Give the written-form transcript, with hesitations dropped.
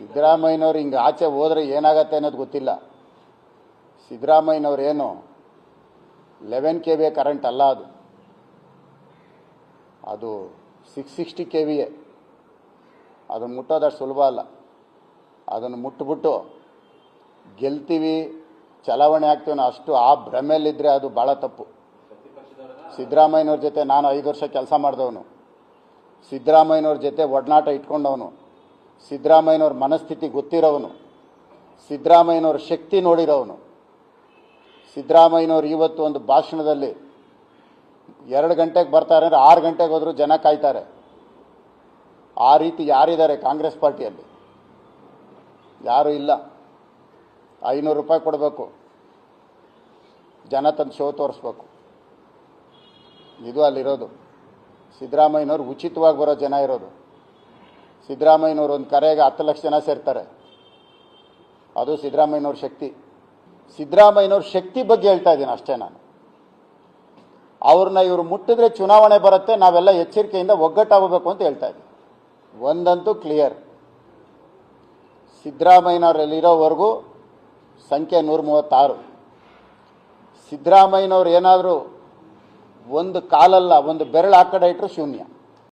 ಸಿದ್ದರಾಮಯ್ಯನವ್ರು ಹಿಂಗೆ ಆಚೆ ಹೋದರೆ ಏನಾಗತ್ತೆ ಅನ್ನೋದು ಗೊತ್ತಿಲ್ಲ. ಸಿದ್ದರಾಮಯ್ಯನವ್ರೇನು 11 KV ಕರೆಂಟ್ ಅಲ್ಲ, ಅದು 660 KV. ಅದನ್ನು ಮುಟ್ಟೋದಷ್ಟು ಸುಲಭ ಅಲ್ಲ. ಅದನ್ನು ಮುಟ್ಬಿಟ್ಟು ಗೆಲ್ತೀವಿ, ಚಲಾವಣೆ ಆಗ್ತೀವಿ ಅನ್ನೋ ಅಷ್ಟು ಆ ಭ್ರಮೆಯಲ್ಲಿದ್ದರೆ ಅದು ಭಾಳ ತಪ್ಪು. ಸಿದ್ದರಾಮಯ್ಯನವ್ರ ಜೊತೆ ನಾನು 5 ವರ್ಷ ಕೆಲಸ ಮಾಡಿದವನು, ಸಿದ್ದರಾಮಯ್ಯನವ್ರ ಜೊತೆ ಒಡನಾಟ ಇಟ್ಕೊಂಡವನು, ಸಿದ್ದರಾಮಯ್ಯನವ್ರ ಮನಸ್ಥಿತಿ ಗೊತ್ತಿರೋವನು, ಸಿದ್ದರಾಮಯ್ಯನವ್ರ ಶಕ್ತಿ ನೋಡಿರೋವನು. ಸಿದ್ದರಾಮಯ್ಯನವ್ರು ಇವತ್ತು ಒಂದು ಭಾಷಣದಲ್ಲಿ 2 ಗಂಟೆಗೆ ಬರ್ತಾರೆ ಅಂದರೆ 6 ಗಂಟೆಗೆ ಹೋದರೂ ಜನ ಕಾಯ್ತಾರೆ. ಆ ರೀತಿ ಯಾರಿದ್ದಾರೆ ಕಾಂಗ್ರೆಸ್ ಪಾರ್ಟಿಯಲ್ಲಿ? ಯಾರೂ ಇಲ್ಲ. 500 ರೂಪಾಯಿ ಕೊಡಬೇಕು, ಜನ ತಂದು ಶೋ ತೋರಿಸ್ಬೇಕು. ಇದು ಅಲ್ಲಿರೋದು. ಸಿದ್ದರಾಮಯ್ಯನವ್ರು ಉಚಿತವಾಗಿ ಬರೋ ಜನ ಇರೋದು. ಸಿದ್ದರಾಮಯ್ಯನವ್ರು ಒಂದು ಕರೆಗೆ 10 ಲಕ್ಷ ಜನ ಸೇರ್ತಾರೆ. ಅದು ಸಿದ್ದರಾಮಯ್ಯನವ್ರ ಶಕ್ತಿ. ಸಿದ್ದರಾಮಯ್ಯನವ್ರ ಶಕ್ತಿ ಬಗ್ಗೆ ಹೇಳ್ತಾ ಇದ್ದೀನಿ ಅಷ್ಟೇ ನಾನು. ಅವ್ರನ್ನ ಇವರು ಮುಟ್ಟಿದ್ರೆ ಚುನಾವಣೆ ಬರುತ್ತೆ, ನಾವೆಲ್ಲ ಎಚ್ಚರಿಕೆಯಿಂದ ಒಗ್ಗಟ್ಟಾಗಬೇಕು ಅಂತ ಹೇಳ್ತಾ ಇದ್ದೀನಿ. ಒಂದಂತೂ ಕ್ಲಿಯರ್, ಸಿದ್ದರಾಮಯ್ಯನವರಲ್ಲಿರೋವರೆಗೂ ಸಂಖ್ಯೆ 136. ಸಿದ್ದರಾಮಯ್ಯನವ್ರು ಏನಾದರೂ ಒಂದು ಕಾಲಲ್ಲ, ಒಂದು ಬೆರಳು ಆ ಕಡೆ ಇಟ್ಟರು ಶೂನ್ಯ.